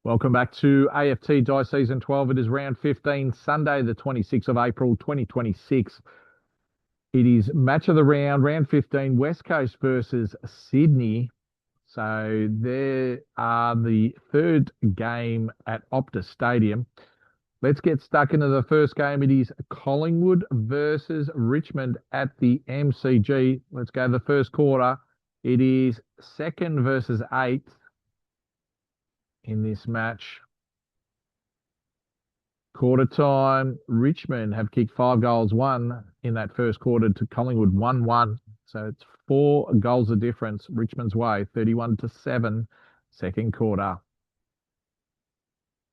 Welcome back to AFT Dice Season 12. It is round 15, Sunday, the 26th of April, 2026. It is match of the round 15, West Coast versus Sydney. So there are the third game at Optus Stadium. Let's get stuck into the first game. It is Collingwood versus Richmond at the MCG. Let's go to the first quarter. It is second versus eighth in this match. Quarter time, Richmond have kicked 5 goals, 1 in that first quarter to Collingwood 1-1. So it's 4 goals of difference Richmond's way, 31-7, second quarter.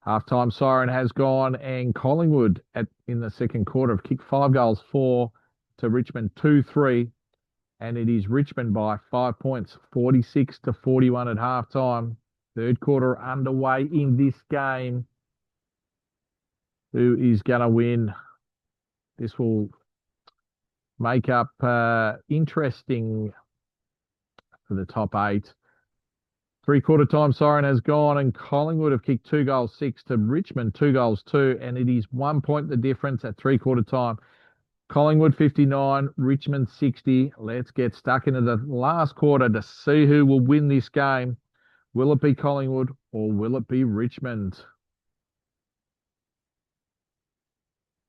Halftime siren has gone, and Collingwood in the second quarter have kicked 5 goals, 4 to Richmond 2-3. And it is Richmond by 5 points, 46-41 at halftime. Third quarter underway in this game. Who is going to win? This will make up interesting for the top 8. Three-quarter time siren has gone, and Collingwood have kicked 2 goals, 6 to Richmond, 2 goals, 2, and it is 1 point the difference at three-quarter time. Collingwood 59, Richmond 60. Let's get stuck into the last quarter to see who will win this game. Will it be Collingwood or will it be Richmond?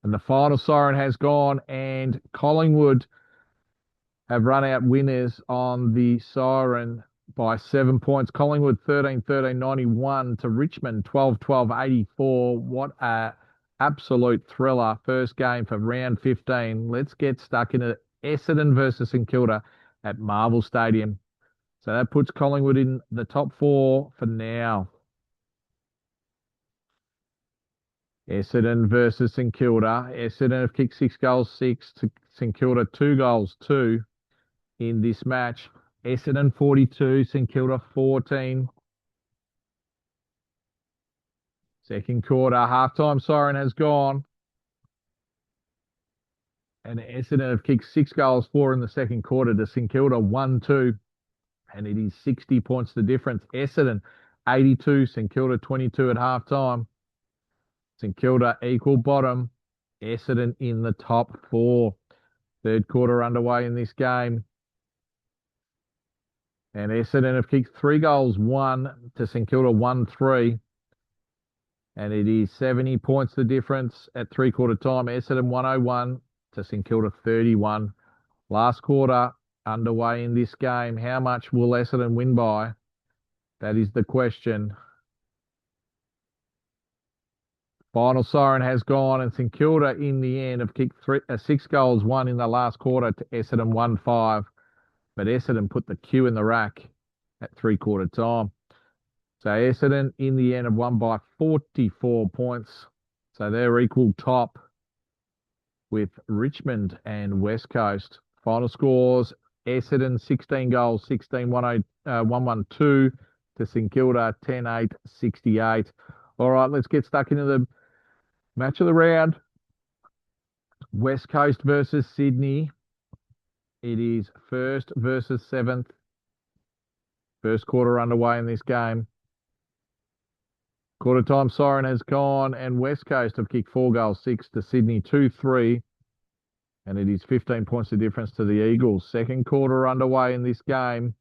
And the final siren has gone, and Collingwood have run out winners on the siren by 7 points. Collingwood 13-13, 91 to Richmond 12-12, 84. What a absolute thriller first game for round 15. Let's get stuck into Essendon versus St Kilda at Marvel Stadium. So that puts Collingwood in the top 4 for now. Essendon versus St Kilda. Essendon have kicked 6 goals, 6 to St Kilda, 2 goals, 2 in this match. Essendon 42, St Kilda 14. Second quarter, halftime siren has gone. And Essendon have kicked 6 goals, 4 in the second quarter to St Kilda 1-2. And it is 60 points the difference. Essendon 82, St Kilda 22 at halftime. St Kilda equal bottom. Essendon in the top 4. Third quarter underway in this game. And Essendon have kicked 3 goals, 1 to St Kilda 1-3. And it is 70 points the difference at three-quarter time. Essendon 101 to St Kilda 31. Last quarter underway in this game. How much will Essendon win by? That is the question. Final siren has gone, and St Kilda in the end have kicked 6 goals, 1 in the last quarter to Essendon 1-5. But Essendon put the cue in the rack at three-quarter time. So Essendon in the end have won by 44 points. So they're equal top with Richmond and West Coast. Final scores: Essendon 16 goals, 1-1-2 to St Kilda 10-8, 68. All right, let's get stuck into the match of the round. West Coast versus Sydney. It is first versus 7th. First quarter underway in this game. Quarter time siren has gone, and West Coast have kicked 4 goals, 6 to Sydney 2-3. And it is 15 points the difference to the Eagles. Second quarter underway in this game.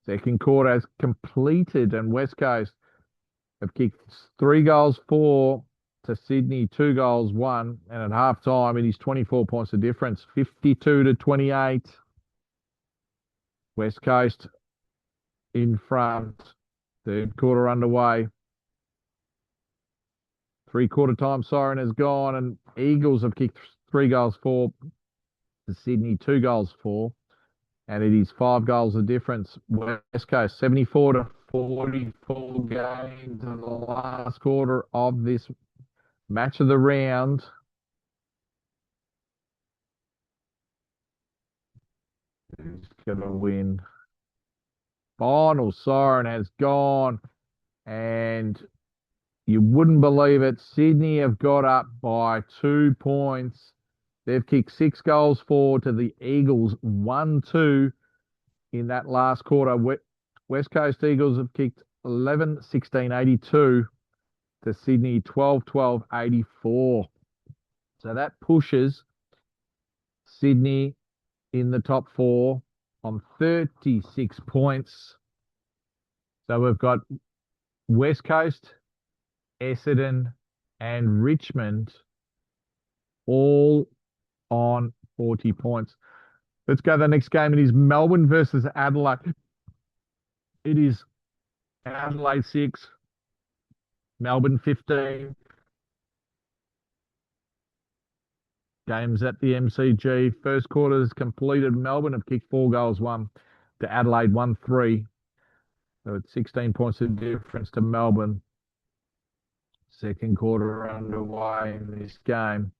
Second quarter has completed, and West Coast have kicked 3 goals, 4 to Sydney, 2 goals, 1. And at half time, it is 24 points the difference, 52-28. West Coast in front. Third quarter underway. Three-quarter time siren has gone, and Eagles have kicked 3 goals, 4 to Sydney, 2 goals, 4. And it is 5 goals the difference. West Coast 74-44 games in the last quarter of this match of the round. Who's going to win? Final siren has gone, and you wouldn't believe it. Sydney have got up by 2 points. They've kicked 6 goals, 4 to the Eagles 1-2 in that last quarter. West Coast Eagles have kicked 11-16-82 to Sydney 12-12-84. So that pushes Sydney in the top four on 36 points. So we've got West Coast, Essendon, and Richmond all on 40 points. Let's go to the next game. It is Melbourne versus Adelaide. It is Adelaide 6, Melbourne 15. Games at the MCG. First quarter is completed. Melbourne have kicked 4 goals, 1 to Adelaide, 1-3. So it's 16 points of difference to Melbourne. Second quarter underway in this game.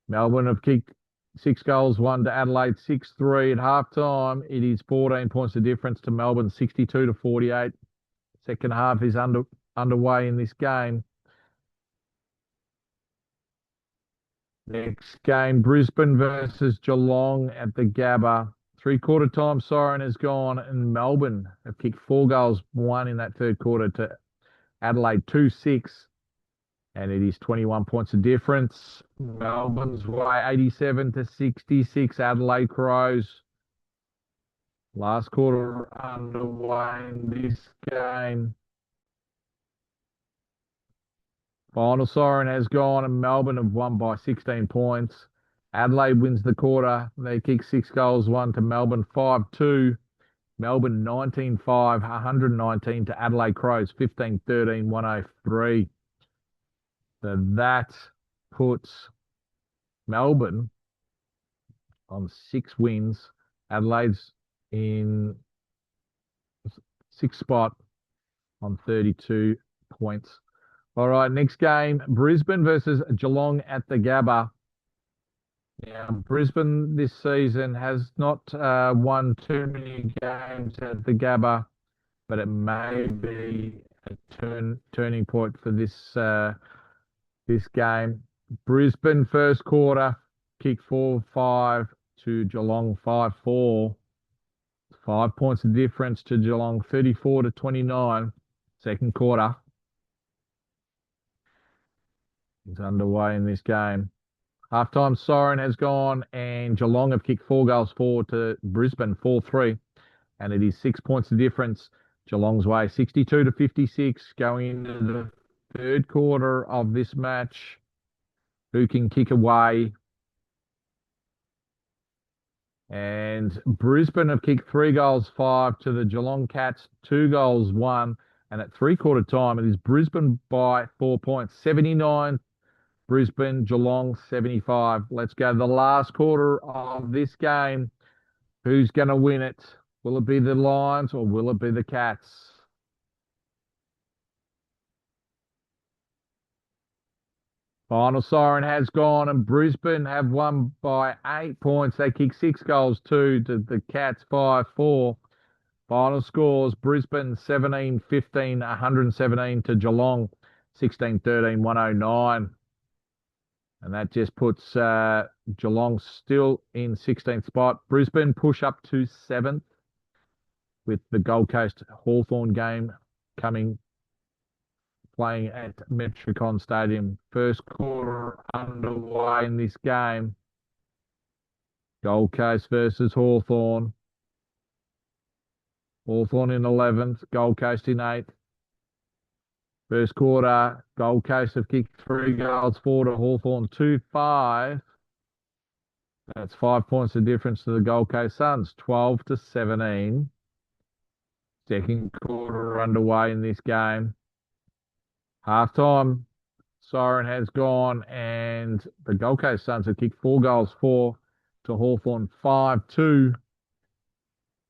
Melbourne have kicked 6 goals, 1 to Adelaide, 6-3 at halftime. It is 14 points of difference to Melbourne, 62-48. Second half is underway in this game. Next game, Brisbane versus Geelong at the Gabba. Three-quarter time siren has gone, and Melbourne have kicked 4 goals, 1 in that third quarter to Adelaide, 2-6. And it is 21 points of difference. Melbourne's way, 87-66, Adelaide Crows. Last quarter underway in this game. Final siren has gone, and Melbourne have won by 16 points. Adelaide wins the quarter. They kick 6 goals, 1 to Melbourne, 5-2. Melbourne 19-5, 119 to Adelaide Crows, 15-13, 103. So that puts Melbourne on 6 wins. Adelaide's in 6th spot on 32 points. All right, next game, Brisbane versus Geelong at the Gabba. Now, Brisbane this season has not won too many games at the Gabba, but it may be a turning point for this game. Brisbane first quarter kicked 4-5 to Geelong 5-4. 5 points of difference to Geelong, 34-29. Second quarter is underway in this game. Halftime siren has gone, and Geelong have kicked 4 goals, 4 to Brisbane, 4-3. And it is 6 points of difference. Geelong's way, 62-56, going into the third quarter of this match. Who can kick away? And Brisbane have kicked 3 goals, 5 to the Geelong Cats, 2 goals, 1. And at three-quarter time, it is Brisbane by 4 points, 79 Brisbane, Geelong 75. Let's go to the last quarter of this game. Who's going to win it? Will it be the Lions or will it be the Cats? Final siren has gone, and Brisbane have won by 8 points. They kick 6 goals, 2 to the Cats, 5-4. Final scores, Brisbane 17-15, 117 to Geelong, 16-13, 109. And that just puts Geelong still in 16th spot. Brisbane push up to 7th with the Gold Coast Hawthorn game playing at Metricon Stadium. First quarter underway in this game. Gold Coast versus Hawthorn. Hawthorn in 11th, Gold Coast in 8th. First quarter, Gold Coast have kicked 3 goals, 4 to Hawthorn, 2-5. That's 5 points of difference to the Gold Coast Suns, 12-17. Second quarter underway in this game. Halftime siren has gone, and the Gold Coast Suns have kicked 4 goals, 4 to Hawthorn, 5-2.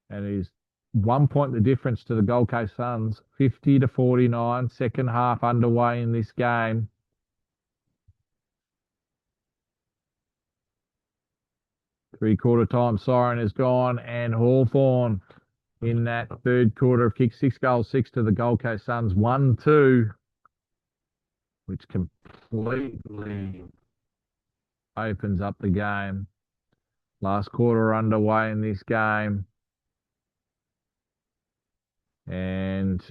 And it is 1 point the difference to the Gold Coast Suns, 50-49. Second half underway in this game. Three-quarter time siren is gone, and Hawthorn in that third quarter have kicked 6 goals, 6 to the Gold Coast Suns, 1-2, which completely opens up the game. Last quarter underway in this game. And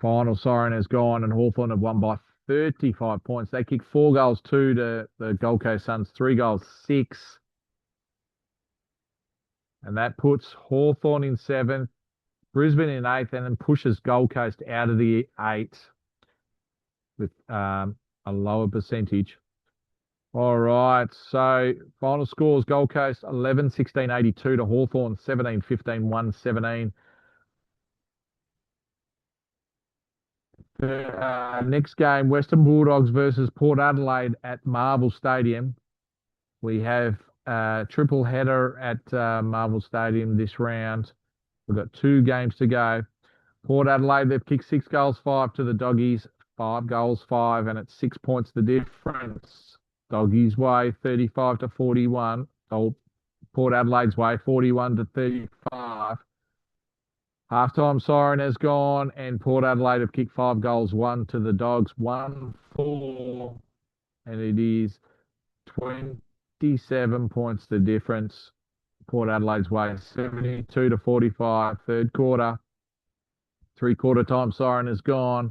final siren has gone, and Hawthorn have won by 35 points. They kicked 4 goals, 2 to the Gold Coast Suns, 3 goals, 6. And that puts Hawthorn in 7th, Brisbane in 8th, and then pushes Gold Coast out of the 8 with a lower percentage. All right, so final scores: Gold Coast 11-16-82 to Hawthorn 17-15-117. Next game, Western Bulldogs versus Port Adelaide at Marvel Stadium. We have a triple header at Marvel Stadium this round. We've got 2 games to go. Port Adelaide, they've kicked 6 goals, 5 to the Doggies, 5 goals, 5, and it's 6 points the difference. Doggies' way, 35-41. Oh, Port Adelaide's way, 41-35. Halftime siren has gone, and Port Adelaide have kicked 5 goals, 1 to the Dogs, 1-4, and it is 27 points the difference. Port Adelaide's way, 72-45, third quarter. 3-quarter time siren has gone.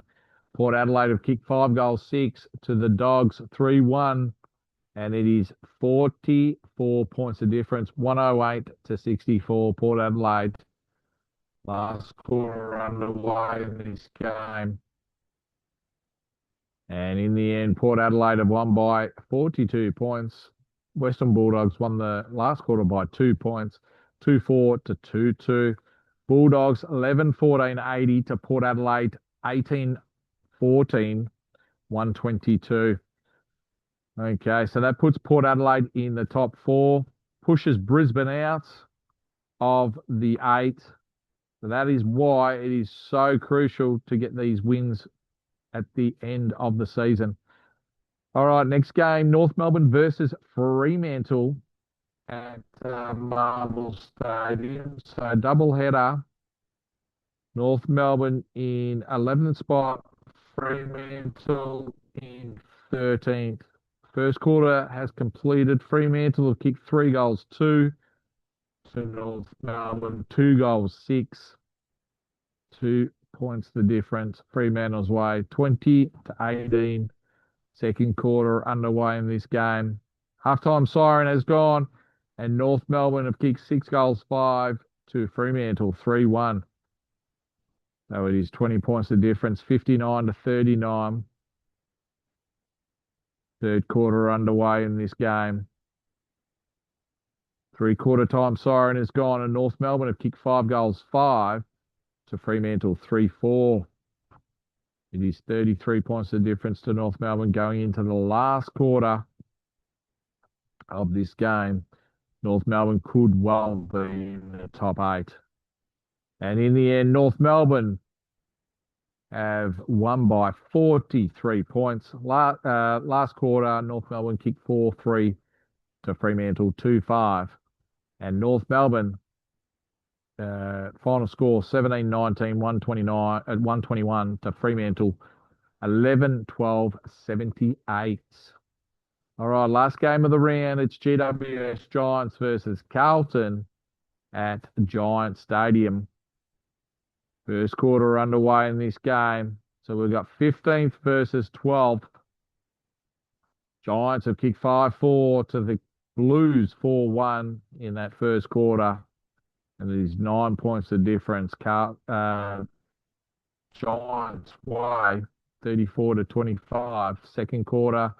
Port Adelaide have kicked 5 goals, 6 to the Dogs, 3-1, and it is 44 points the difference, 108-64, Port Adelaide. Last quarter underway in this game. And in the end, Port Adelaide have won by 42 points. Western Bulldogs won the last quarter by 2 points, 2-4 to 2-2. Bulldogs 11-14-80 to Port Adelaide 18-14, 122. Okay, so that puts Port Adelaide in the top 4, pushes Brisbane out of the 8. So that is why it is so crucial to get these wins at the end of the season. All right, next game, North Melbourne versus Fremantle at Marvel Stadium. So double header. North Melbourne in 11th spot, Fremantle in 13th. First quarter has completed. Fremantle have kicked 3 goals, 2 to North Melbourne, 2 goals, 6. 2 points the difference. Fremantle's way, 20-18. Second quarter underway in this game. Halftime siren has gone, and North Melbourne have kicked 6 goals, 5 to Fremantle, 3-1. So it is 20 points the difference, 59-39. Third quarter underway in this game. 3-quarter time siren has gone, and North Melbourne have kicked 5 goals, 5 to Fremantle, 3-4. It is 33 points the difference to North Melbourne going into the last quarter of this game. North Melbourne could well be in the top 8. And in the end, North Melbourne have won by 43 points. Last quarter, North Melbourne kicked 4-3 to Fremantle, 2-5. And North Melbourne, final score 17-19, 129 at 121 to Fremantle, 11-12-78. All right, last game of the round. It's GWS Giants versus Carlton at Giant Stadium. First quarter underway in this game. So we've got 15th versus 12th. Giants have kicked 5-4 to the Blues, 4-1 in that first quarter. And it is 9 points the difference. Giants way, 34-25. Second quarter.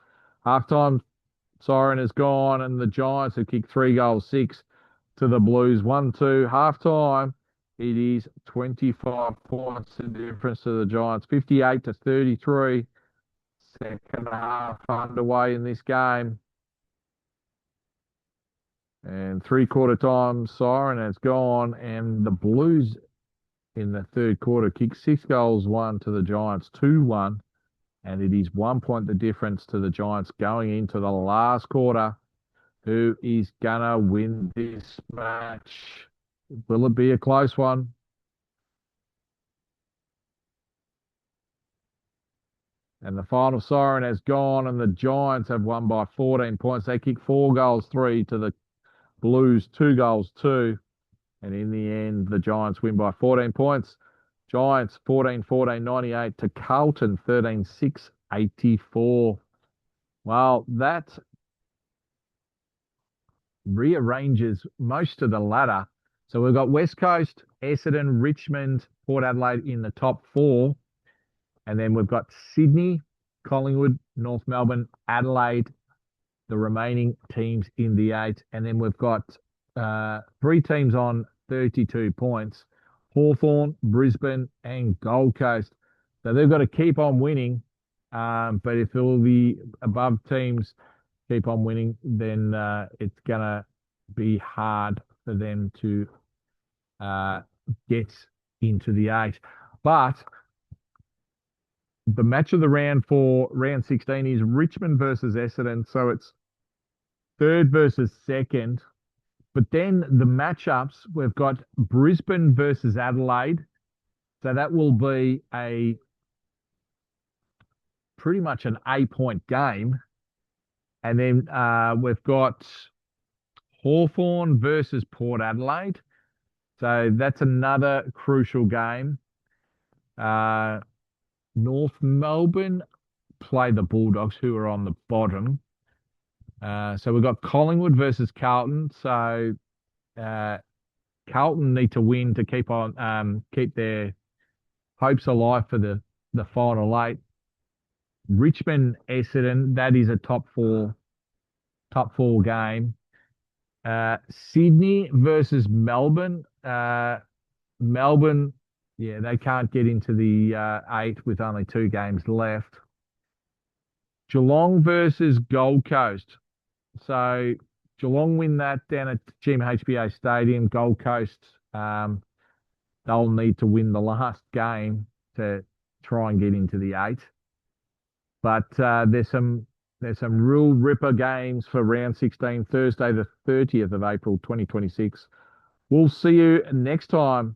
Halftime siren has gone, and the Giants have kicked 3 goals, 6 to the Blues, 1-2. Halftime, it is 25 points the difference to the Giants, 58-33. Second half underway in this game. And 3-quarter time siren has gone, and the Blues in the third quarter kicked 6 goals, 1 to the Giants, 2-1. And it is 1 point the difference to the Giants going into the last quarter. Who is going to win this match? Will it be a close one? And the final siren has gone, and the Giants have won by 14 points. They kicked 4 goals, 3 to the Blues, 2 goals, 2. And in the end, the Giants win by 14 points. Giants 14-14-98 to Carlton 13-6-84. Well, that rearranges most of the ladder. So we've got West Coast, Essendon, Richmond, Port Adelaide in the top four. And then we've got Sydney, Collingwood, North Melbourne, Adelaide, the remaining teams in the eight. And then we've got three teams on 32 points. Hawthorn, Brisbane, and Gold Coast. So they've got to keep on winning. But if all the above teams keep on winning, then it's going to be hard for them to get into the eight. But the match of the round for round 16 is Richmond versus Essendon. So it's third versus second. But then the matchups, we've got Brisbane versus Adelaide. So that will be pretty much an 8-point game. And then we've got Hawthorn versus Port Adelaide. So that's another crucial game. North Melbourne play the Bulldogs, who are on the bottom. So we've got Collingwood versus Carlton. So Carlton need to win to keep their hopes alive for the final eight. Richmond, Essendon, that is a top four game. Sydney versus Melbourne. Melbourne, yeah, they can't get into the eight with only 2 games left. Geelong versus Gold Coast. So Geelong win that down at GMHBA Stadium. Gold Coast, they'll need to win the last game to try and get into the eight. But there's some real ripper games for round 16, Thursday, the 30th of April, 2026. We'll see you next time